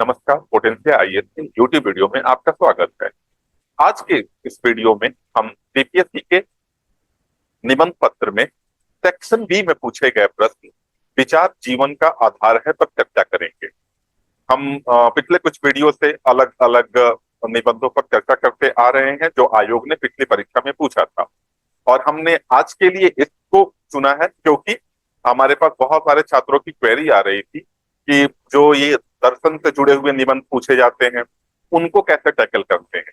नमस्कार, पोटेंशिया आईएएस के YouTube video में आपका स्वागत है। आज के इस वीडियो में हम बीपीएससी के निबंध पत्र में सेक्शन बी में पूछे गए प्रश्न विचार जीवन का आधार है पर चर्चा करेंगे। हम पिछले कुछ वीडियो से अलग अलग निबंधों पर चर्चा करते आ रहे हैं जो आयोग ने पिछली परीक्षा में पूछा था, और हमने आज के लिए इसको चुना है क्योंकि हमारे पास बहुत सारे छात्रों की क्वेरी आ रही थी कि जो ये दर्शन से जुड़े हुए निबंध पूछे जाते हैं उनको कैसे टैकल करते हैं।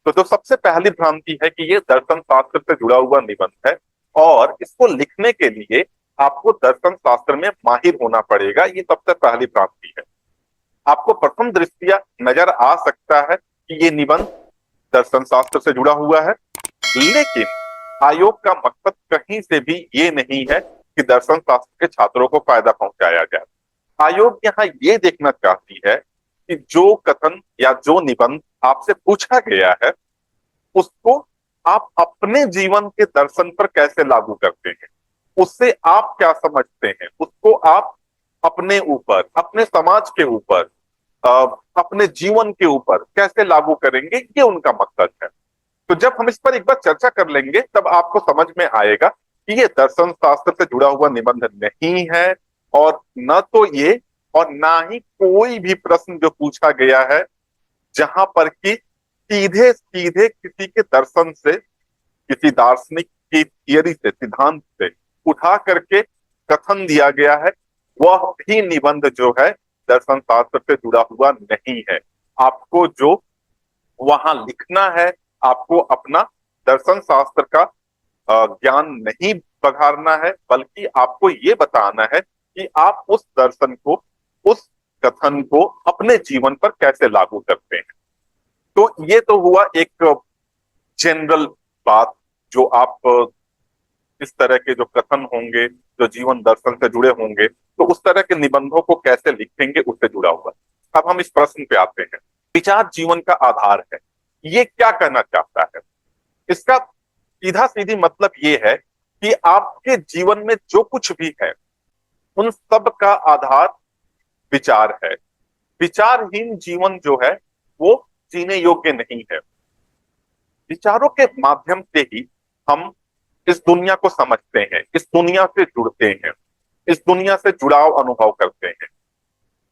तो जो सबसे पहली भ्रांति है कि ये दर्शन शास्त्र से जुड़ा हुआ निबंध है और इसको लिखने के लिए आपको दर्शन शास्त्र में माहिर होना पड़ेगा, ये सबसे पहली भ्रांति है। आपको प्रथम दृष्टया नजर आ सकता है कि ये निबंध दर्शन शास्त्र से जुड़ा हुआ है, लेकिन आयोग का मकसद कहीं से भी ये नहीं है कि दर्शन शास्त्र के छात्रों को फायदा पहुंचाया जाए। आयोग यहाँ ये देखना चाहती है कि जो कथन या जो निबंध आपसे पूछा गया है उसको आप अपने जीवन के दर्शन पर कैसे लागू करते हैं, उससे आप क्या समझते हैं, उसको आप अपने ऊपर, अपने समाज के ऊपर, अपने जीवन के ऊपर कैसे लागू करेंगे, ये उनका मकसद है। तो जब हम इस पर एक बार चर्चा कर लेंगे तब आपको समझ में आएगा कि ये दर्शन शास्त्र से जुड़ा हुआ निबंध नहीं है, और न तो ये और ना ही कोई भी प्रश्न जो पूछा गया है जहां पर कि सीधे सीधे किसी के दर्शन से, किसी दार्शनिक की थियरी से, सिद्धांत से उठा करके कथन दिया गया है, वह भी निबंध जो है दर्शन शास्त्र से जुड़ा हुआ नहीं है। आपको जो वहां लिखना है, आपको अपना दर्शन शास्त्र का ज्ञान नहीं बघारना है, बल्कि आपको ये बताना है कि आप उस दर्शन को, उस कथन को अपने जीवन पर कैसे लागू करते हैं। तो ये तो हुआ एक जनरल बात, जो आप इस तरह के जो कथन होंगे जो जीवन दर्शन से जुड़े होंगे तो उस तरह के निबंधों को कैसे लिखेंगे उससे जुड़ा हुआ। अब हम इस प्रश्न पे आते हैं, विचार जीवन का आधार है, ये क्या कहना चाहता है। इसका सीधा सीधी मतलब ये है कि आपके जीवन में जो कुछ भी है उन सब का आधार विचार है। विचारहीन जीवन जो है वो जीने योग्य नहीं है। विचारों के माध्यम से ही हम इस दुनिया को समझते हैं, इस दुनिया से जुड़ते हैं, इस दुनिया से जुड़ाव अनुभव करते हैं।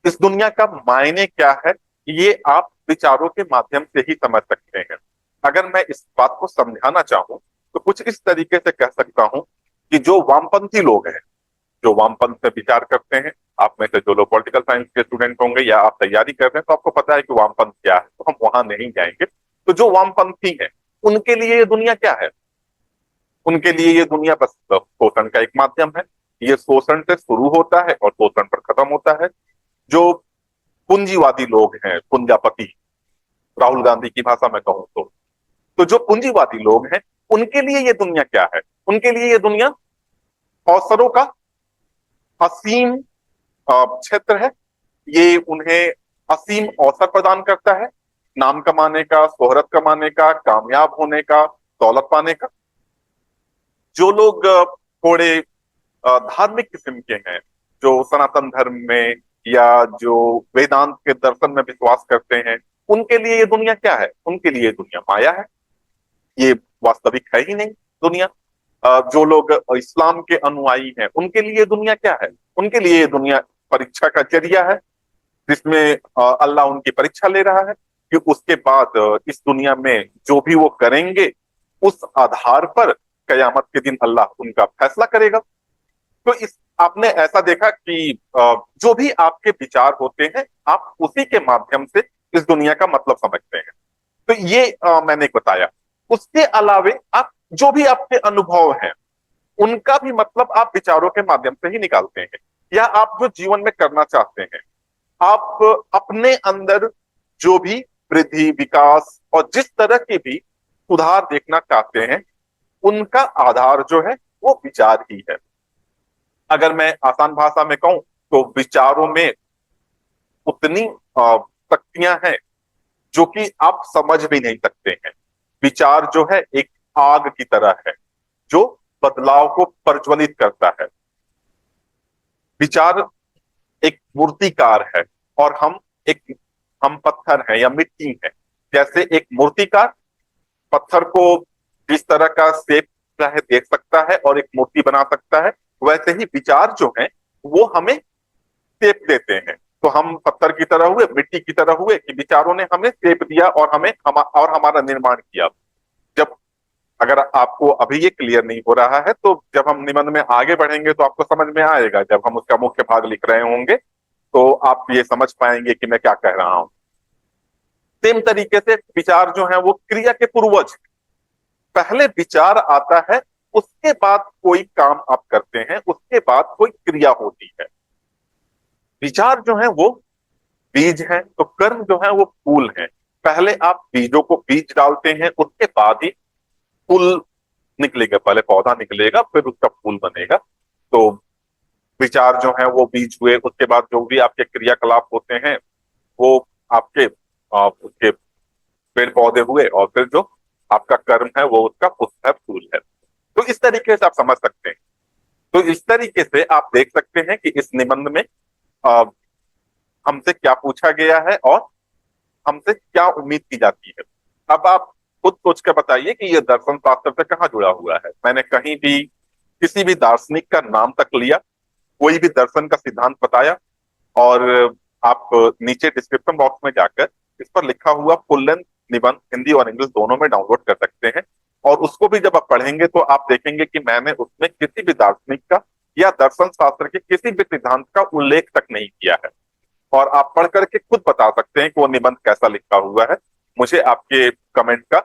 इस दुनिया का मायने क्या है ये आप विचारों के माध्यम से ही समझ सकते हैं। अगर मैं इस बात को समझाना चाहूं तो कुछ इस तरीके से कह सकता हूं कि जो वामपंथी लोग हैं, जो वामपंथ से विचार करते हैं, आप में से जो लोग पॉलिटिकल साइंस के स्टूडेंट होंगे या आप तैयारी कर रहे हैं तो आपको पता है कि वामपंथ क्या है, तो हम वहां नहीं जाएंगे। तो जो वामपंथी है उनके लिए ये दुनिया क्या है, उनके लिए ये दुनिया बस शोषण का एक माध्यम है। ये शोषण से शुरू होता है और शोषण पर खत्म होता है। जो पूंजीवादी लोग हैं, पूंजापति, राहुल गांधी की भाषा में कहूं तो जो पूंजीवादी लोग हैं उनके लिए ये दुनिया क्या है, उनके लिए ये दुनिया अवसरों का असीम क्षेत्र है। ये उन्हें असीम अवसर प्रदान करता है, नाम कमाने का, शोहरत कमाने का, कामयाब होने का, दौलत पाने का। जो लोग थोड़े धार्मिक किस्म के हैं, जो सनातन धर्म में या जो वेदांत के दर्शन में विश्वास करते हैं, उनके लिए ये दुनिया क्या है, उनके लिए ये दुनिया माया है, ये वास्तविक है ही नहीं दुनिया। जो लोग इस्लाम के अनुयायी हैं उनके लिए ये दुनिया क्या है, उनके लिए ये दुनिया परीक्षा का जरिया है, जिसमें अल्लाह उनकी परीक्षा ले रहा है कि उसके बाद इस दुनिया में जो भी वो करेंगे उस आधार पर कयामत के दिन अल्लाह उनका फैसला करेगा। तो इस आपने ऐसा देखा कि जो भी आपके विचार होते हैं आप उसी के माध्यम से इस दुनिया का मतलब समझते हैं। तो ये मैंने बताया। उसके अलावे आप जो भी आपके अनुभव हैं उनका भी मतलब आप विचारों के माध्यम से ही निकालते हैं, या आप जो जीवन में करना चाहते हैं, आप अपने अंदर जो भी वृद्धि, विकास और जिस तरह की भी सुधार देखना चाहते हैं उनका आधार जो है वो विचार ही है। अगर मैं आसान भाषा में कहूं तो विचारों में उतनी शक्तियां हैं जो कि आप समझ भी नहीं सकते हैं। विचार जो है एक आग की तरह है जो बदलाव को प्रज्वलित करता है। विचार एक मूर्तिकार है और हम एक हम पत्थर हैं या मिट्टी हैं। जैसे एक मूर्तिकार पत्थर को जिस तरह का शेप चाहे देख सकता है और एक मूर्ति बना सकता है, वैसे ही विचार जो हैं वो हमें शेप देते हैं। तो हम पत्थर की तरह हुए, मिट्टी की तरह हुए कि विचारों ने हमें शेप दिया और हमारा निर्माण किया। जब अगर आपको अभी ये क्लियर नहीं हो रहा है तो जब हम निबंध में आगे बढ़ेंगे तो आपको समझ में आएगा। जब हम उसका मुख्य भाग लिख रहे होंगे तो आप ये समझ पाएंगे कि मैं क्या कह रहा हूं। सेम तरीके से विचार जो है वो क्रिया के पूर्वज हैं। पहले विचार आता है, उसके बाद कोई काम आप करते हैं, उसके बाद कोई क्रिया होती है। विचार जो है वो बीज है, तो कर्म जो है वो फूल है। पहले आप बीजों को बीज डालते हैं, उसके बाद ही फूल निकलेगा। पहले पौधा निकलेगा, फिर उसका फूल बनेगा। तो विचार जो है वो बीज हुए, उसके बाद जो भी आपके क्रियाकलाप होते हैं वो आपके उसके पेड़ पौधे हुए, और फिर जो आपका कर्म है वो उसका पुष्प है, फूल है। तो इस तरीके से आप समझ सकते हैं। तो इस तरीके से आप देख सकते हैं कि इस निबंध में अ, हमसे क्या पूछा गया है और हमसे क्या उम्मीद की जाती है। अब आप खुद सोच कर बताइए कि यह दर्शन शास्त्र से कहाँ जुड़ा हुआ है। मैंने कहीं भी किसी भी दार्शनिक का नाम तक लिया, कोई भी दर्शन का सिद्धांत बताया, और आप नीचे डिस्क्रिप्शन बॉक्स में जाकर इस पर लिखा हुआ फुल लेंथ निबंध हिंदी और इंग्लिश दोनों में डाउनलोड कर सकते हैं। और उसको भी जब आप पढ़ेंगे तो आप देखेंगे कि मैंने उसमें किसी भी दार्शनिक का या दर्शन शास्त्र के किसी भी सिद्धांत का उल्लेख तक नहीं किया है। और आप पढ़ करके खुद बता सकते हैं कि वो निबंध कैसा लिखा हुआ है। मुझे आपके कमेंट का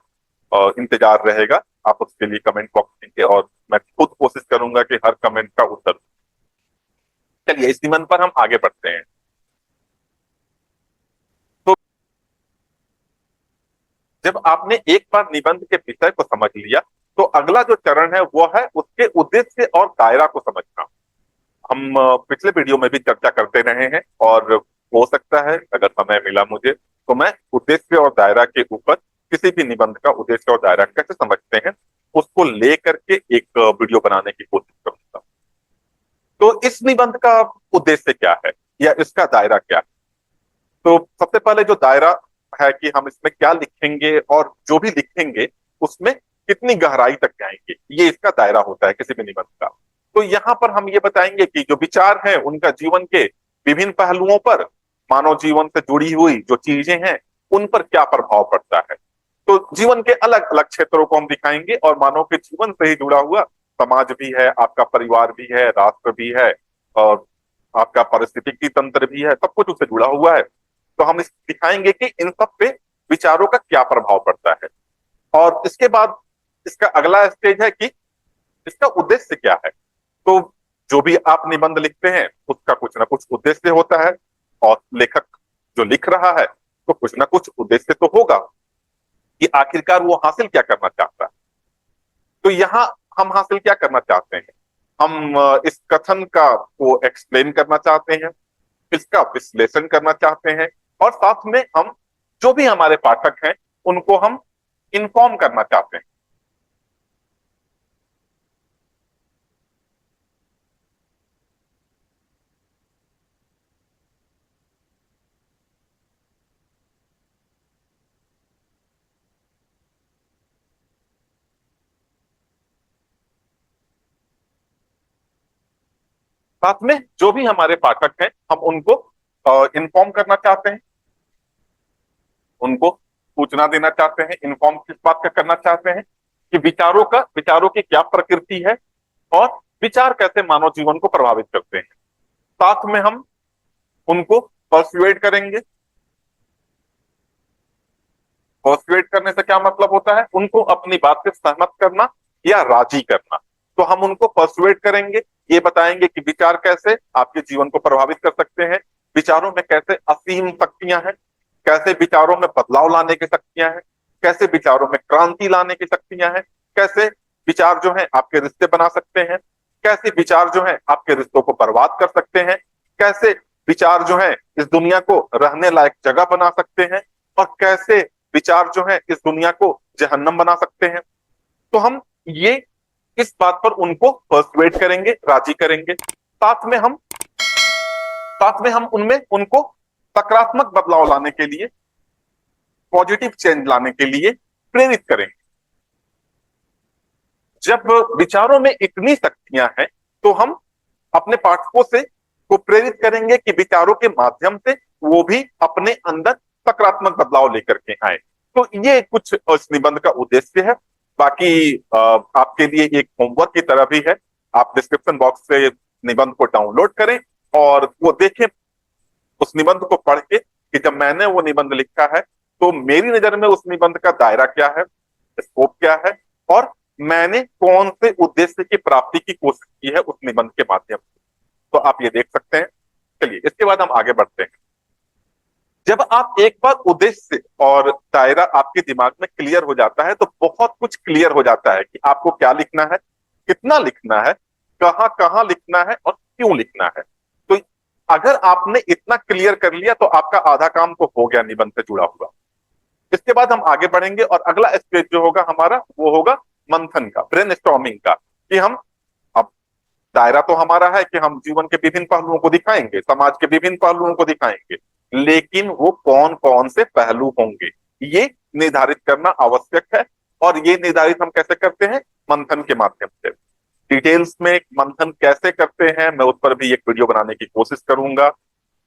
इंतजार रहेगा। आप उसके लिए कमेंट बॉक्स कीजिए और मैं खुद कोशिश करूंगा कि हर कमेंट का उत्तर दूं। चलिए इस निबंध पर हम आगे बढ़ते हैं। तो जब आपने एक बार निबंध के विषय को समझ लिया तो अगला जो चरण है वो है उसके उद्देश्य और दायरा को समझना। हम पिछले वीडियो में भी चर्चा करते रहे हैं, और हो सकता है अगर समय मिला मुझे तो मैं उद्देश्य और दायरा के ऊपर किसी भी निबंध का उद्देश्य और दायरा कैसे समझते हैं उसको लेकर के एक वीडियो बनाने की कोशिश करूंगा। तो इस निबंध का उद्देश्य क्या है या इसका दायरा क्या है। तो सबसे पहले जो दायरा है कि हम इसमें क्या लिखेंगे और जो भी लिखेंगे उसमें कितनी गहराई तक जाएंगे, ये इसका दायरा होता है किसी भी निबंध का। तो यहाँ पर हम ये बताएंगे कि जो विचार हैं उनका जीवन के विभिन्न पहलुओं पर, मानव जीवन से जुड़ी हुई जो चीजें हैं उन पर क्या प्रभाव पड़ता है। तो जीवन के अलग अलग क्षेत्रों को हम दिखाएंगे, और मानव के जीवन से ही जुड़ा हुआ समाज भी है, आपका परिवार भी है, राष्ट्र भी है, और आपका पारिस्थितिकी तंत्र भी है, सब कुछ उससे जुड़ा हुआ है। तो हम इस दिखाएंगे कि इन सब पे विचारों का क्या प्रभाव पड़ता है। और इसके बाद इसका अगला स्टेज है कि इसका उद्देश्य क्या है। तो जो भी आप निबंध लिखते हैं उसका कुछ ना कुछ उद्देश्य होता है, और लेखक जो लिख रहा है तो कुछ ना कुछ उद्देश्य तो होगा कि आखिरकार वो हासिल क्या करना चाहता है। तो यहाँ हम हासिल क्या करना चाहते हैं, हम इस कथन का को एक्सप्लेन करना चाहते हैं, इसका विश्लेषण करना चाहते हैं, और साथ में हम जो भी हमारे पाठक हैं उनको हम इन्फॉर्म करना चाहते हैं। साथ में जो भी हमारे पाठक हैं हम उनको इन्फॉर्म करना चाहते हैं, उनको सूचना देना चाहते हैं। इन्फॉर्म किस बात का करना चाहते हैं कि विचारों की क्या प्रकृति है और विचार कैसे मानव जीवन को प्रभावित करते हैं। साथ में हम उनको पर्सुएड करेंगे। पर्सुएड करने से क्या मतलब होता है, उनको अपनी बात से सहमत करना या राजी करना। तो हम उनको पर्सुएड करेंगे, ये बताएंगे कि विचार कैसे आपके जीवन को प्रभावित कर सकते हैं, विचारों में कैसे असीम शक्तियां हैं, कैसे विचारों में बदलाव लाने की शक्तियां हैं, कैसे विचारों में क्रांति लाने की शक्तियां हैं, कैसे विचार जो है आपके रिश्ते बना सकते हैं, कैसे विचार जो है आपके रिश्तों को बर्बाद कर सकते हैं, कैसे विचार जो है इस दुनिया को रहने लायक जगह बना सकते हैं, और कैसे विचार जो है इस दुनिया को जहन्नम बना सकते हैं। तो हम ये इस बात पर उनको पर्सुएट करेंगे, राजी करेंगे। साथ में हम उनमें उनको सकारात्मक बदलाव लाने के लिए, पॉजिटिव चेंज लाने के लिए प्रेरित करेंगे। जब विचारों में इतनी शक्तियां हैं तो हम अपने पाठकों से को प्रेरित करेंगे कि विचारों के माध्यम से वो भी अपने अंदर सकारात्मक बदलाव लेकर के आए। तो ये कुछ इस निबंध का उद्देश्य है। बाकी आपके लिए एक होमवर्क की तरह भी है। आप डिस्क्रिप्शन बॉक्स से निबंध को डाउनलोड करें और वो देखें, उस निबंध को पढ़ के कि जब मैंने वो निबंध लिखा है तो मेरी नजर में उस निबंध का दायरा क्या है, स्कोप क्या है, और मैंने कौन से उद्देश्य की प्राप्ति की कोशिश की है उस निबंध के माध्यम से। तो आप ये देख सकते हैं। चलिए इसके बाद हम आगे बढ़ते हैं। जब आप एक बार उद्देश्य और दायरा आपके दिमाग में क्लियर हो जाता है तो बहुत कुछ क्लियर हो जाता है कि आपको क्या लिखना है, कितना लिखना है, कहां कहां लिखना है और क्यों लिखना है। तो अगर आपने इतना क्लियर कर लिया तो आपका आधा काम तो हो गया निबंध से जुड़ा हुआ। इसके बाद हम आगे बढ़ेंगे और अगला स्टेज जो होगा हमारा वो होगा मंथन का, ब्रेनस्टॉर्मिंग का, कि हम अब दायरा तो हमारा है कि हम जीवन के विभिन्न पहलुओं को दिखाएंगे, समाज के विभिन्न पहलुओं को दिखाएंगे, लेकिन वो कौन कौन से पहलू होंगे ये निर्धारित करना आवश्यक है। और ये निर्धारित हम कैसे करते हैं? मंथन के माध्यम से। डिटेल्स में मंथन कैसे करते हैं मैं उस पर भी एक वीडियो बनाने की कोशिश करूंगा।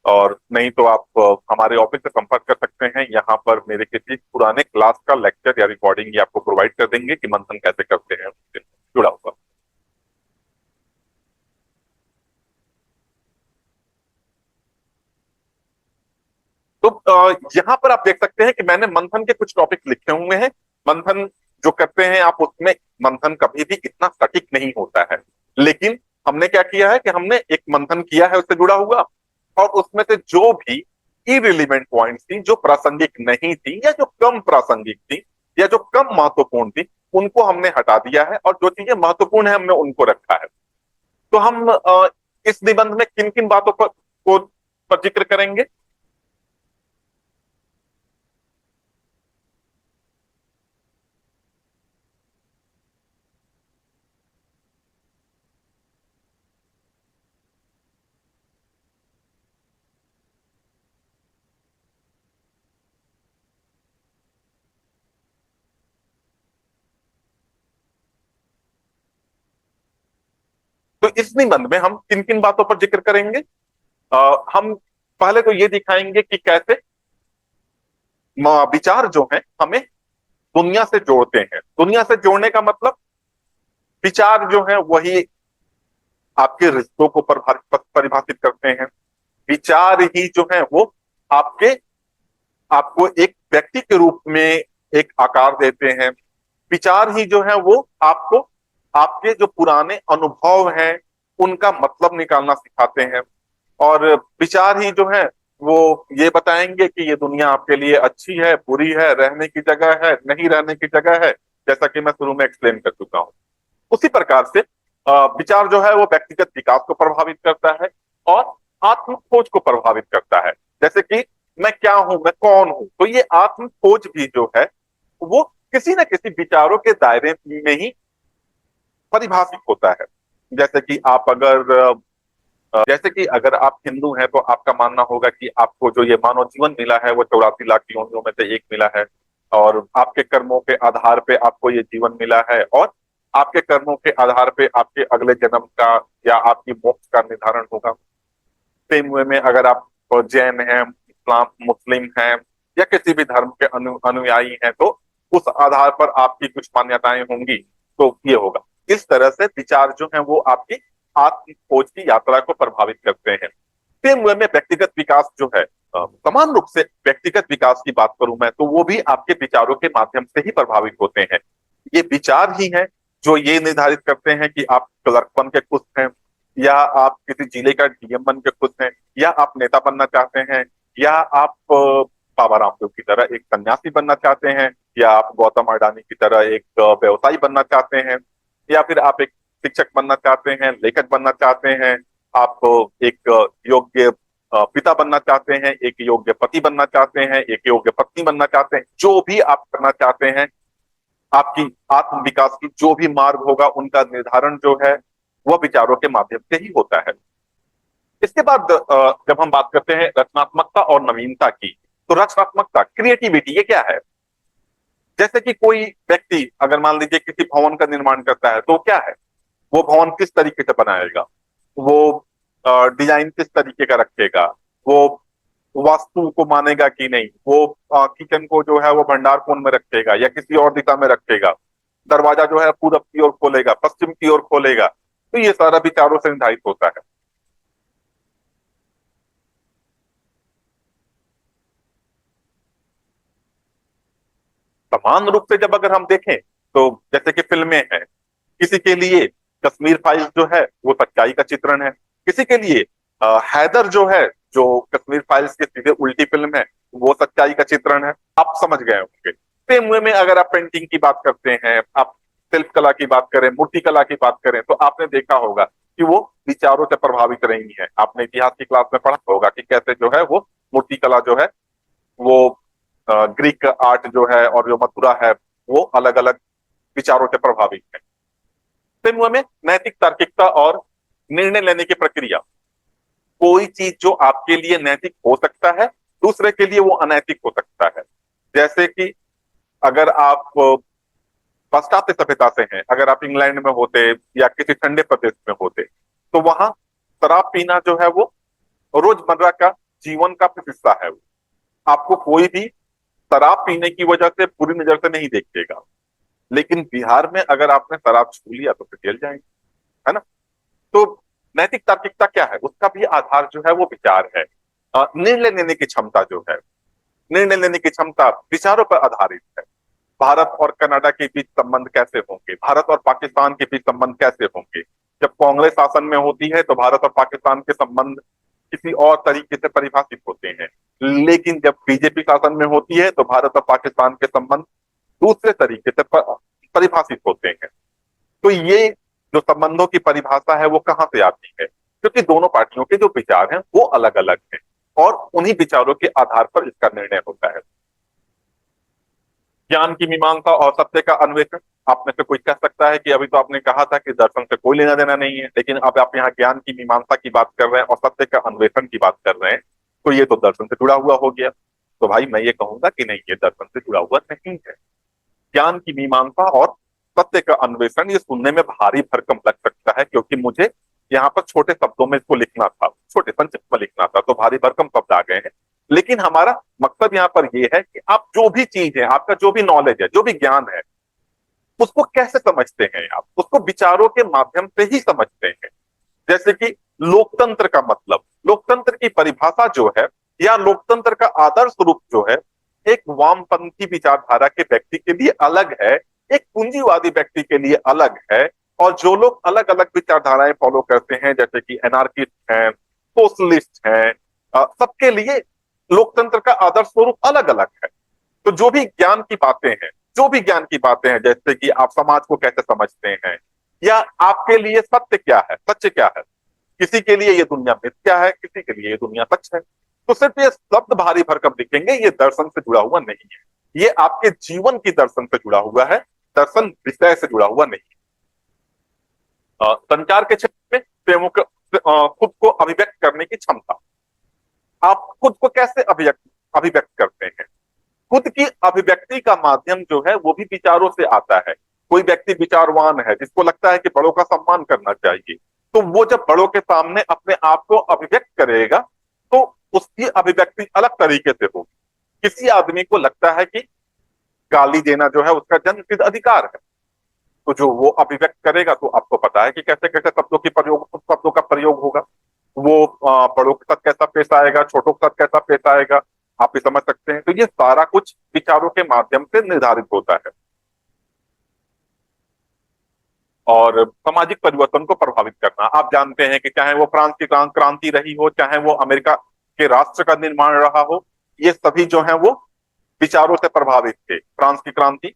और नहीं तो आप हमारे ऑफिस से संपर्क कर सकते हैं। यहाँ पर मेरे किसी पुराने क्लास का लेक्चर या रिकॉर्डिंग ये आपको प्रोवाइड कर देंगे कि मंथन कैसे करते हैं, उससे जुड़ा हुआ। तो यहाँ पर आप देख सकते हैं कि मैंने मंथन के कुछ टॉपिक लिखे हुए हैं। मंथन जो करते हैं आप उसमें, मंथन कभी भी इतना सटीक नहीं होता है, लेकिन हमने क्या किया है कि हमने एक मंथन किया है उससे जुड़ा हुआ, और उसमें से जो भी इरिलीवेंट पॉइंट्स थी, जो प्रासंगिक नहीं थी या जो कम प्रासंगिक थी या जो कम महत्वपूर्ण थी, उनको हमने हटा दिया है और जो चीजें महत्वपूर्ण है हमने उनको रखा है। तो हम इस निबंध में किन किन बातों पर जिक्र करेंगे? तो इस निबंध में हम किन किन बातों पर जिक्र करेंगे? हम पहले तो ये दिखाएंगे कि कैसे विचार जो हैं हमें दुनिया से जोड़ते हैं। दुनिया से जोड़ने का मतलब, विचार जो है वही आपके रिश्तों को परिभाषित करते हैं। विचार ही जो है वो आपके आपको एक व्यक्ति के रूप में एक आकार देते हैं। विचार ही जो है वो आपको आपके जो पुराने अनुभव हैं उनका मतलब निकालना सिखाते हैं। और विचार ही जो है वो ये बताएंगे कि ये दुनिया आपके लिए अच्छी है, बुरी है, रहने की जगह है, नहीं रहने की जगह है, जैसा कि मैं शुरू में एक्सप्लेन कर चुका हूं। उसी प्रकार से विचार जो है वो व्यक्तिगत विकास को प्रभावित करता है और आत्म खोज को प्रभावित करता है। जैसे कि मैं क्या हूं, मैं कौन हूं, तो ये आत्म खोज भी जो है वो किसी न किसी विचारों के दायरे में ही परिभाषित होता है। जैसे कि आप अगर जैसे कि अगर आप हिंदू हैं तो आपका मानना होगा कि आपको जो ये मानव जीवन मिला है वो 84 लाख योनियों में से एक मिला है, और आपके कर्मों के आधार पे आपको ये जीवन मिला है, और आपके कर्मों के आधार पे आपके अगले जन्म का या आपकी मोक्ष का निर्धारण होगा। सेम वे में अगर आप जैन हैं, इस्लाम, मुस्लिम हैं या किसी भी धर्म के अनुयायी हैं तो उस आधार पर आपकी कुछ मान्यताएं होंगी, तो ये होगा। इस तरह से विचार जो है वो आपकी आत्म खोज की यात्रा को प्रभावित करते हैं। सेम वे में व्यक्तिगत विकास जो है, समान रूप से व्यक्तिगत विकास की बात करूं मैं तो वो भी आपके विचारों के माध्यम से ही प्रभावित होते हैं। ये विचार ही हैं जो ये निर्धारित करते हैं कि आप क्लर्क बन के खुश हैं, या आप किसी जिले का डीएम बन के खुश हैं, या आप नेता बनना चाहते हैं, या आप बाबा रामदेव की तरह एक सन्यासी बनना चाहते हैं, या आप गौतम अडानी की तरह एक व्यवसायी बनना चाहते हैं, या फिर आप एक शिक्षक बनना चाहते हैं, लेखक बनना चाहते हैं, आप एक योग्य पिता बनना चाहते हैं, एक योग्य पति बनना चाहते हैं, एक योग्य पत्नी बनना चाहते हैं। जो भी आप करना चाहते हैं, आपकी आत्म विकास की जो भी मार्ग होगा उनका निर्धारण जो है वह विचारों के माध्यम से ही होता है। इसके बाद जब हम बात करते हैं रचनात्मकता और नवीनता की, तो रचनात्मकता, क्रिएटिविटी, ये क्या है? जैसे कि कोई व्यक्ति अगर मान लीजिए किसी भवन का निर्माण करता है, तो क्या है, वो भवन किस तरीके से बनाएगा, वो डिजाइन किस तरीके का रखेगा, वो वास्तु को मानेगा कि नहीं, वो किचन को जो है वो भंडार कोण में रखेगा या किसी और दिशा में रखेगा, दरवाजा जो है पूरब की ओर खोलेगा, पश्चिम की ओर खोलेगा, तो ये सारा विचारों से निर्धारित होता है। समान रूप से जब अगर हम देखें, तो जैसे कि फिल्में हैं, किसी के लिए कश्मीर फाइल्स जो है वो सच्चाई का चित्रण है, किसी के लिए हैदर जो है, जो कश्मीर फाइल्स की सीधे उल्टी फिल्म है, वो सच्चाई का चित्रण है। आप समझ गए होंगे। सेम वे में अगर आप पेंटिंग की बात करते हैं, आप शिल्प कला की बात करें, मूर्ति कला की बात करें, तो आपने देखा होगा कि वो विचारों से प्रभावित रही है। आपने इतिहास की क्लास में पढ़ा होगा कि कैसे जो है वो मूर्ति कला जो है वो ग्रीक आर्ट जो है और जो मथुरा है, वो अलग अलग विचारों से प्रभावित है। सेम वे में नैतिक तार्किकता और निर्णय लेने की प्रक्रिया, कोई चीज जो आपके लिए नैतिक हो सकता है, दूसरे के लिए वो अनैतिक हो सकता है। जैसे कि अगर आप पाश्चात्य सभ्यता से हैं, अगर आप इंग्लैंड में होते या किसी ठंडे प्रदेश में होते, तो वहां शराब पीना जो है वो रोजमर्रा का जीवन का हिस्सा है। आपको कोई भी शराब पीने की वजह से बुरी नजर से नहीं देखेगा। लेकिन बिहार में अगर आपने शराब छू लिया तो फिर जेल जाएंगे, है ना? तो नैतिक तार्किकता क्या है? उसका भी आधार जो है वो विचार है। निर्णय लेने की क्षमता जो है, निर्णय लेने की क्षमता विचारों पर आधारित है। भारत और कनाडा के बीच संबंध कैसे होंगे, भारत और पाकिस्तान के बीच संबंध कैसे होंगे? जब कांग्रेस शासन में होती है तो भारत और पाकिस्तान के संबंध किसी और तरीके से परिभाषित होते हैं, लेकिन जब बीजेपी शासन में होती है तो भारत और पाकिस्तान के संबंध दूसरे तरीके से परिभाषित होते हैं। तो ये जो संबंधों की परिभाषा है वो कहां से आती है? क्योंकि दोनों पार्टियों के जो विचार हैं वो अलग अलग हैं, और उन्हीं विचारों के आधार पर इसका निर्णय होता है। ज्ञान की मीमांसा और सत्य का अन्वेषण, आप में से कोई कह सकता है कि अभी तो आपने कहा था कि दर्शन से कोई लेना देना नहीं है, लेकिन अब आप यहाँ ज्ञान की मीमांसा की बात कर रहे हैं और सत्य का अन्वेषण की बात कर रहे हैं, तो ये तो दर्शन से जुड़ा हुआ हो गया। तो भाई मैं ये कहूंगा कि नहीं, ये दर्शन से जुड़ा हुआ नहीं है। ज्ञान की मीमांसा और सत्य का अन्वेषण, ये सुनने में भारी भरकम लग सकता है, क्योंकि मुझे यहाँ पर छोटे शब्दों में इसको लिखना था, छोटे संक्षिप्त में लिखना था, तो भारी भरकम शब्द आ गए हैं। लेकिन हमारा मकसद यहाँ पर यह है कि आप जो भी चीज है, आपका जो भी नॉलेज है, जो भी ज्ञान है, उसको कैसे समझते हैं? आप उसको विचारों के माध्यम से ही समझते हैं। जैसे कि लोकतंत्र का मतलब, लोकतंत्र की परिभाषा जो है, या लोकतंत्र का आदर्श रूप जो है, एक वामपंथी विचारधारा के व्यक्ति के लिए अलग है, एक पूंजीवादी व्यक्ति के लिए अलग है। और जो लोग अलग अलग विचारधाराएं फॉलो करते हैं, जैसे कि एनार्किस्ट हैं, सोशलिस्ट हैं, सबके लिए लोकतंत्र का आदर्श स्वरूप अलग अलग है। तो जो भी ज्ञान की बातें हैं, जो भी ज्ञान की बातें हैं, जैसे कि आप समाज को कैसे समझते हैं, या आपके लिए सत्य क्या है, सत्य क्या है, किसी के लिए ये दुनिया मिथ्या है, किसी के लिए ये दुनिया सच है। तो सिर्फ ये शब्द भारी भरकम दिखेंगे, ये दर्शन से जुड़ा हुआ नहीं है। ये आपके जीवन की दर्शन से जुड़ा हुआ है, दर्शन विषय से जुड़ा हुआ नहीं है। संचार के क्षेत्र में प्रेमों खुद को अभिव्यक्त करने की क्षमता, आप खुद को कैसे अभिव्यक्त अभिव्यक्त करते हैं? खुद की अभिव्यक्ति का माध्यम जो है वो भी विचारों से आता है। कोई व्यक्ति विचारवान है, जिसको लगता है कि बड़ों का सम्मान करना चाहिए, तो वो जब बड़ों के सामने अपने आप को अभिव्यक्त करेगा, तो उसकी अभिव्यक्ति अलग तरीके से होगी। किसी आदमी को लगता है कि गाली देना जो है उसका जन्मसिद्ध अधिकार है, तो जो वो अभिव्यक्त करेगा, तो आपको पता है कि कैसे कैसे शब्दों का प्रयोग होगा। वो बड़ों के साथ कैसा पेश आएगा, छोटों के साथ कैसा पेश आएगा, आप भी समझ सकते हैं। तो ये सारा कुछ विचारों के माध्यम से निर्धारित होता है। और सामाजिक परिवर्तन को प्रभावित करना, आप जानते हैं कि चाहे वो फ्रांस की क्रांति रही हो, चाहे वो अमेरिका के राष्ट्र का निर्माण रहा हो, ये सभी जो है वो विचारों से प्रभावित थे। फ्रांस की क्रांति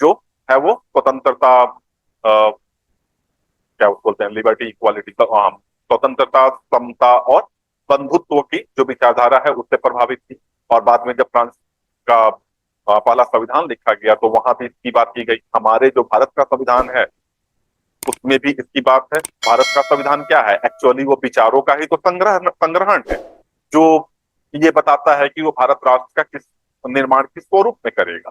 जो है वो स्वतंत्रता, क्या बोलते हैं, लिबर्टी, इक्वालिटी, स्वतंत्रता, समता और बंधुत्व की जो विचारधारा है उससे प्रभावित थी। और बाद में जब फ्रांस का पहला संविधान लिखा गया, तो वहां भी इसकी बात की गई। हमारे जो भारत का संविधान है उसमें भी इसकी बात है। भारत का संविधान क्या है, एक्चुअली वो विचारों का ही तो संग्रहण है, जो ये बताता है कि वो भारत राष्ट्र का किस निर्माण किस स्वरूप में करेगा।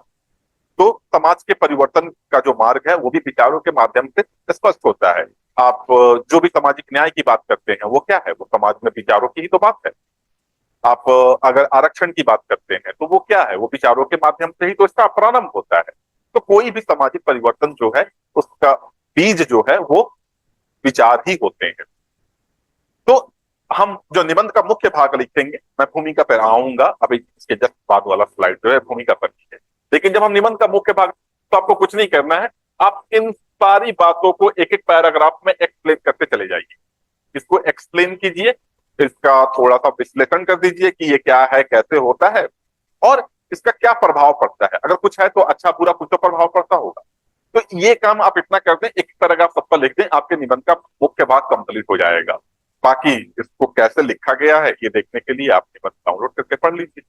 तो समाज के परिवर्तन का जो मार्ग है वो भी विचारों के माध्यम से स्पष्ट होता है। आप जो भी सामाजिक न्याय की बात करते हैं वो क्या है, वो समाज में विचारों की ही तो बात है। आप अगर आरक्षण की बात करते हैं तो वो क्या है, वो विचारों के माध्यम से ही तो इसका प्रारंभ होता है। तो कोई भी सामाजिक परिवर्तन जो है उसका बीज जो है वो विचार ही होते हैं। तो हम जो निबंध का मुख्य भाग लिखेंगे, मैं भूमिका पर आऊंगा, अभी इसके जस्ट बाद वाला स्लाइड जो है भूमिका पर ही है। लेकिन जब हम निबंध का मुख्य भाग, तो आपको कुछ नहीं करना है, आप इन सारी बातों को एक एक पैराग्राफ में एक्सप्लेन करते चले जाइए। इसको एक्सप्लेन कीजिए, इसका थोड़ा सा विश्लेषण कर दीजिए कि ये क्या है, कैसे होता है, और इसका क्या प्रभाव पड़ता है। अगर कुछ है तो अच्छा बुरा कुछ तो प्रभाव पड़ता होगा। तो ये काम आप इतना कर दें, एक पैराग्राफ सब पर लिख दें, आपके निबंध का मुख्य भाग कंप्लीट हो जाएगा। बाकी इसको कैसे लिखा गया है ये देखने के लिए आप निबंध डाउनलोड करके पढ़ लीजिए।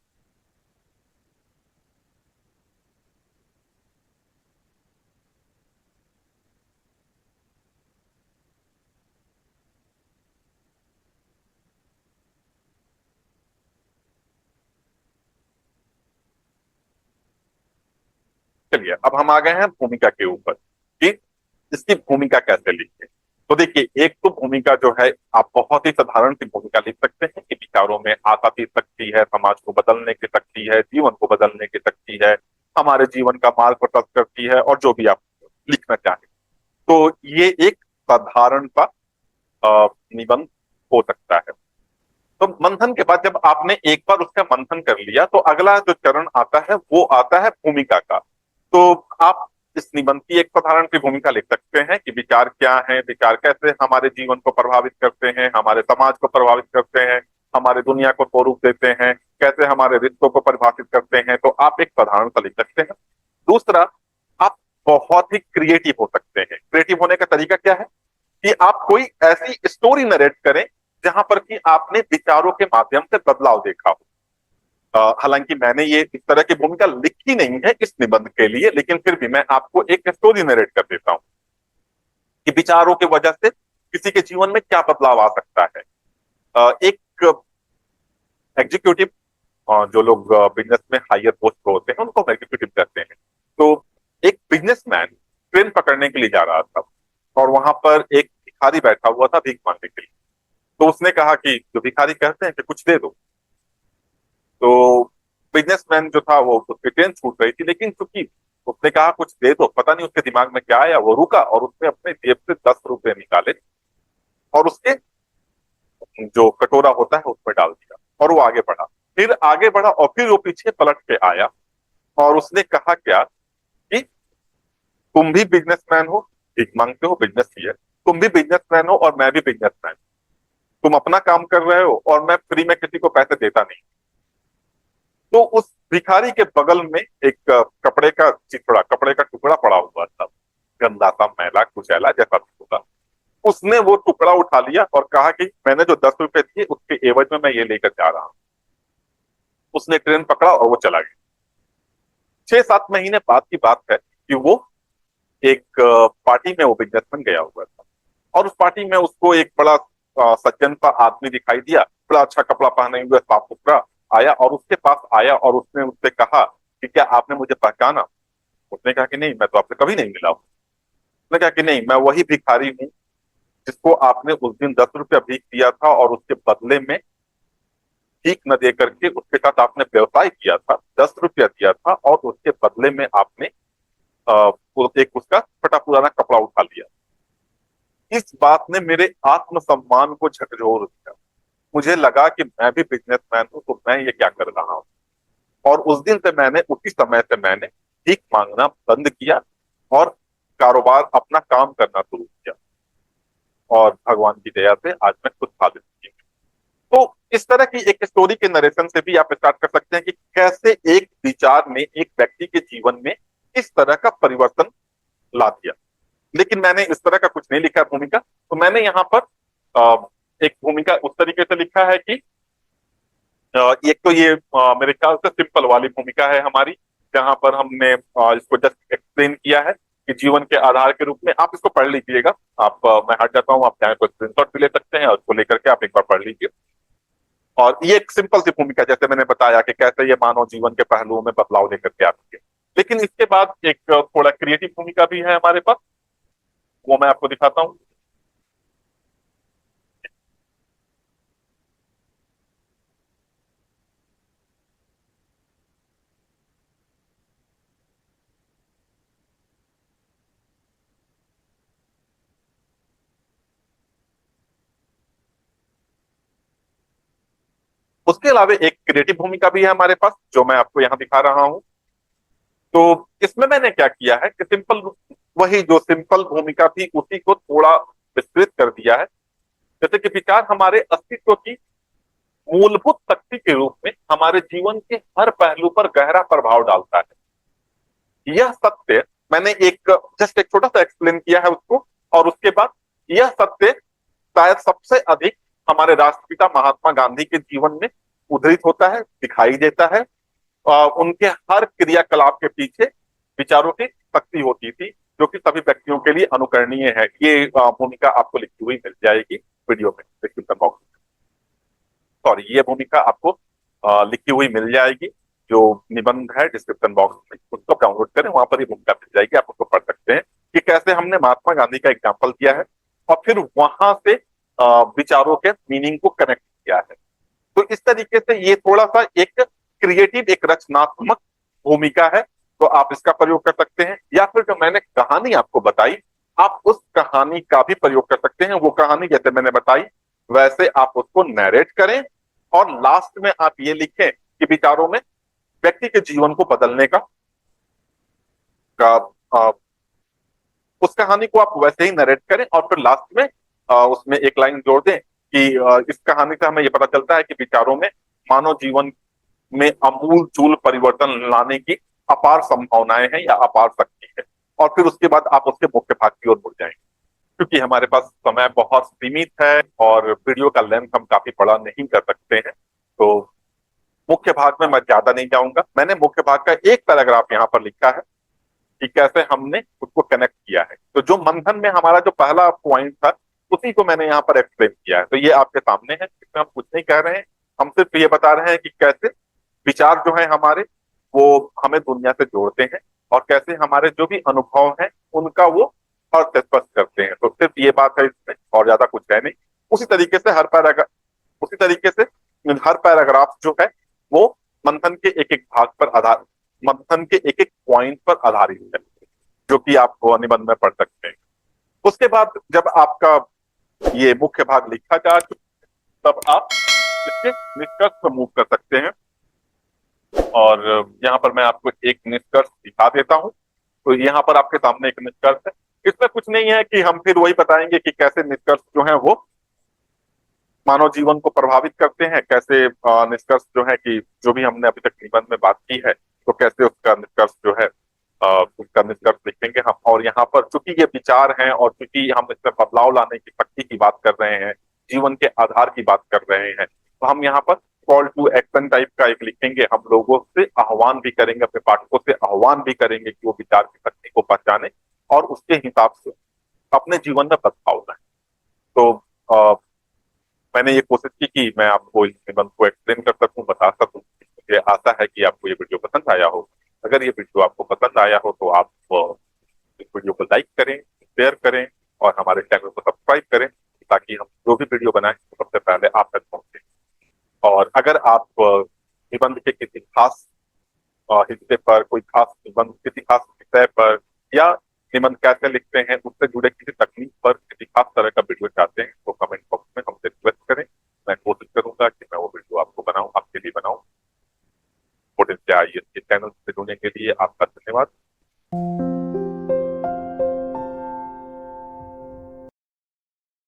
चलिए अब हम आ गए हैं भूमिका के ऊपर कि इसकी भूमिका कैसे लिखें। तो देखिए, एक तो भूमिका जो है आप बहुत ही साधारण सी भूमिका लिख सकते हैं कि विचारों में आशा की शक्ति है, समाज को बदलने की शक्ति है, जीवन को बदलने की शक्ति है, हमारे जीवन का मार्ग प्रशस्त करती है, और जो भी आप लिखना चाहें। तो ये एक साधारण सा निबंध हो सकता है। तो मंथन के बाद जब आपने एक बार उसका मंथन कर लिया तो अगला जो चरण आता है वो आता है भूमिका का। तो आप इस निबंध की एक साधारण सी भूमिका लिख सकते हैं कि विचार क्या है, विचार कैसे हमारे जीवन को प्रभावित करते हैं, हमारे समाज को प्रभावित करते हैं, हमारे दुनिया को स्वरूप देते हैं, कैसे हमारे रिश्तों को परिभाषित करते हैं। तो आप एक साधारण सा लिख सकते हैं। दूसरा, आप बहुत ही क्रिएटिव हो सकते हैं। क्रिएटिव होने का तरीका क्या है कि आप कोई ऐसी स्टोरी नरेट करें जहां पर कि आपने विचारों के माध्यम से बदलाव देखा हो। हालांकि मैंने ये इस तरह की भूमिका लिखी नहीं है इस निबंध के लिए, लेकिन फिर भी मैं आपको एक स्टोरी नरेट कर देता हूं कि विचारों की वजह से किसी के जीवन में क्या बदलाव आ सकता है। एक एग्जीक्यूटिव, जो लोग बिजनेस में हायर पोस्ट पे होते हैं उनको हम एग्जीक्यूटिव कहते हैं। तो एक बिजनेसमैन ट्रेन पकड़ने के लिए जा रहा था और वहां पर एक भिखारी बैठा हुआ था भीख मांगने के लिए। तो उसने कहा कि जो भिखारी कहते हैं कि कुछ दे दो। तो बिजनेसमैन जो था वो, उसकी ट्रेन छूट रही थी, लेकिन चूंकि उसने कहा कुछ दे दो, पता नहीं उसके दिमाग में क्या आया, वो रुका और उसने अपने जेब से 10 रुपए निकाले और उसके जो कटोरा होता है उसमें डाल दिया और वो आगे बढ़ा। फिर आगे बढ़ा और फिर वो पीछे पलट के आया और उसने कहा क्या कि तुम भी बिजनेसमैन हो, भीख मांगते हो, बिजनेस किया, तुम भी बिजनेसमैन हो और मैं भी बिजनेसमैन। तुम अपना काम कर रहे हो और मैं फ्री में किसी को पैसे देता नहीं। तो उस भिखारी के बगल में एक कपड़े का टुकड़ा पड़ा हुआ था, गंदा सा, मैला कुचैला जैसा भी होगा। उसने वो टुकड़ा उठा लिया और कहा कि मैंने जो 10 रुपए दिए उसके एवज में मैं ये लेकर जा रहा हूं। उसने ट्रेन पकड़ा और वो चला गया। 6-7 महीने बाद की बात है कि वो एक पार्टी में वो बिजनेसमैन गया हुआ था और उस पार्टी में उसको एक बड़ा सज्जन सा आदमी दिखाई दिया, बड़ा अच्छा कपड़ा पहने हुए, साफ सुथरा, आया और उसके पास आया और उसने उससे कहा कि क्या आपने मुझे पहचाना। उसने कहा कि नहीं, मैं तो आपसे कभी नहीं मिला हूं। उसने कहा कि नहीं, मैं वही भिखारी हूँ जिसको आपने उस दिन 10 रुपया भीख दिया था और उसके बदले में भीख न दे करके उसके साथ आपने व्यवसाय किया था, 10 रुपया दिया था और उसके बदले में आपने एक उसका फटा पुराना कपड़ा उठा लिया। इस बात ने मेरे आत्मसम्मान को झकझोर दिया। मुझे लगा कि मैं भी बिजनेसमैन हूं तो मैं ये क्या कर रहा हूं। और उस दिन से मैंने, उसी समय से मैंने भीख मांगना बंद किया और कारोबार अपना काम करना शुरू किया और भगवान की दया से आज मैं खुद साबित की। तो इस तरह की एक स्टोरी के नरेशन से भी आप स्टार्ट कर सकते हैं कि कैसे एक विचार ने एक व्यक्ति के जीवन में इस तरह का परिवर्तन ला दिया। लेकिन मैंने इस तरह का कुछ नहीं लिखा भूमिका। तो मैंने यहाँ पर एक भूमिका उस तरीके से लिखा है कि एक तो ये मेरे ख्याल से सिंपल वाली भूमिका है हमारी, जहां पर हमने इसको जस्ट एक्सप्लेन किया है कि जीवन के आधार के रूप में। आप इसको पढ़ लीजिएगा। आप मैं हट जाता हूँ, आप चाहे तो स्क्रीनशॉट भी ले सकते हैं और उसको लेकर के आप एक बार पढ़ लीजिए। और ये एक सिंपल सी भूमिका, जैसे मैंने बताया कि कैसे ये मानव जीवन के पहलुओं में बदलाव लेकर के आती है। लेकिन इसके बाद एक थोड़ा क्रिएटिव भूमिका भी है हमारे पास, वो मैं आपको दिखाता हूँ। उसके अलावा एक क्रिएटिव भूमिका भी है हमारे पास, जो मैं आपको यहाँ दिखा रहा हूँ। तो इसमें मैंने क्या किया है कि सिंपल, वही जो सिंपल भूमिका थी उसी को थोड़ा विस्तृत कर दिया है। जैसे कि विचार हमारे अस्तित्व की मूलभूत शक्ति के रूप में हमारे जीवन के हर पहलू पर गहरा प्रभाव डालता है। यह सत्य मैंने एक जस्ट एक छोटा सा एक्सप्लेन किया है उसको। और उसके बाद यह सत्य शायद सबसे अधिक हमारे राष्ट्रपिता महात्मा गांधी के जीवन में उद्धृत होता है, दिखाई देता है। उनके हर क्रियाकलाप के पीछे विचारों की शक्ति होती थी, जो कि सभी व्यक्तियों के लिए अनुकरणीय है। ये भूमिका आपको लिखी हुई मिल जाएगी वीडियो में डिस्क्रिप्शन बॉक्स में। सॉरी, ये भूमिका आपको लिखी हुई मिल जाएगी। जो निबंध है डिस्क्रिप्शन बॉक्स में, उसको डाउनलोड करें, वहां पर ये भूमिका मिल जाएगी। आप उसको पढ़ सकते हैं कि कैसे हमने महात्मा गांधी का एग्जाम्पल दिया है और फिर वहां से विचारों के मीनिंग को कनेक्ट किया है। तो इस तरीके से ये थोड़ा सा एक क्रिएटिव, एक रचनात्मक भूमिका है। तो आप इसका प्रयोग कर सकते हैं, या फिर जो मैंने कहानी आपको बताई, आप उस कहानी का भी प्रयोग कर सकते हैं। वो कहानी जैसे मैंने बताई वैसे आप उसको नरेट करें और लास्ट में आप ये लिखें कि विचारों में व्यक्ति के जीवन को बदलने का आ, उस कहानी को आप वैसे ही नरेट करें और फिर लास्ट में उसमें एक लाइन जोड़ दें कि इस कहानी से हमें यह पता चलता है कि विचारों में मानव जीवन में अमूल चूल परिवर्तन लाने की अपार संभावनाएं हैं या अपार शक्ति है। और फिर उसके बाद आप उसके मुख्य भाग की ओर मुड़ जाएंगे। क्योंकि हमारे पास समय बहुत सीमित है और वीडियो का लेंथ हम काफी बड़ा नहीं कर सकते हैं, तो मुख्य भाग में मैं ज्यादा नहीं जाऊंगा। मैंने मुख्य भाग का एक पैराग्राफ यहाँ पर लिखा है कि कैसे हमने उसको कनेक्ट किया है। तो जो मंथन में हमारा जो पहला पॉइंट था, उसी को मैंने यहाँ पर एक्सप्लेन किया है। तो ये आपके सामने है, इसमें हम कुछ नहीं कह रहे हैं। हम सिर्फ ये बता रहे हैं कि कैसे विचार जो है हमारे, वो हमें दुनिया से जोड़ते हैं और कैसे हमारे जो भी अनुभव हैं उनका वो अर्थ स्पष्ट करते हैं। तो सिर्फ ये बात है इसमें, और ज्यादा कुछ है नहीं। उसी तरीके से हर पैराग्राफ उसी तरीके से हर पैराग्राफ जो है वो मंथन के एक एक भाग पर आधार मंथन के एक एक पॉइंट पर आधारित है, जो कि आप निबंध में पढ़ सकते हैं। उसके बाद जब आपका ये मुख्य भाग लिखा जा चुका, तब आप इसके निष्कर्ष पर मूव कर सकते हैं। और यहाँ पर मैं आपको एक निष्कर्ष दिखा देता हूँ। तो यहाँ पर आपके सामने एक निष्कर्ष है। इसमें कुछ नहीं है कि हम फिर वही बताएंगे कि कैसे निष्कर्ष जो है वो मानव जीवन को प्रभावित करते हैं, कैसे निष्कर्ष जो है कि जो भी हमने अभी तक निबंध में बात की है, तो कैसे उसका निष्कर्ष जो है उसका निष्कर्ष लिखेंगे हम। और यहाँ पर चूंकि ये विचार हैं और चूंकि हम इसमें बदलाव लाने की शक्ति की बात कर रहे हैं, जीवन के आधार की बात कर रहे हैं, तो हम यहाँ पर कॉल टू एक्शन टाइप का एक लिखेंगे। हम लोगों से आह्वान भी करेंगे, अपने पाठकों से आह्वान भी करेंगे कि वो विचार की शक्ति को पहचाने और उसके हिसाब से अपने जीवन में बदलाव लाए। तो मैंने ये कोशिश की कि मैं आपको इस निबंध को एक्सप्लेन कर सकूं, बता सकूं। मुझे आशा है कि आपको ये वीडियो पसंद आया हो। अगर ये वीडियो आपको पसंद आया हो तो आप इस वीडियो को लाइक करें, शेयर करें और हमारे चैनल को सब्सक्राइब करें, ताकि हम जो भी वीडियो बनाएं तो सबसे पहले आप तक पहुंचे। और अगर आप निबंध के किसी खास हिस्से पर, कोई खास निबंध किसी खास विषय पर, या निबंध कैसे लिखते हैं उससे जुड़े किसी तकनीक पर किसी खास तरह का वीडियो चाहते हैं, तो कमेंट बॉक्स में हमसे रिक्वेस्ट करें। मैं कोशिश करूंगा कि मैं वो वीडियो आपको बनाऊं, आपके लिए बनाऊं। पोटेंशियल आईएएस के चैनल से जुड़ने के लिए आपका धन्यवाद।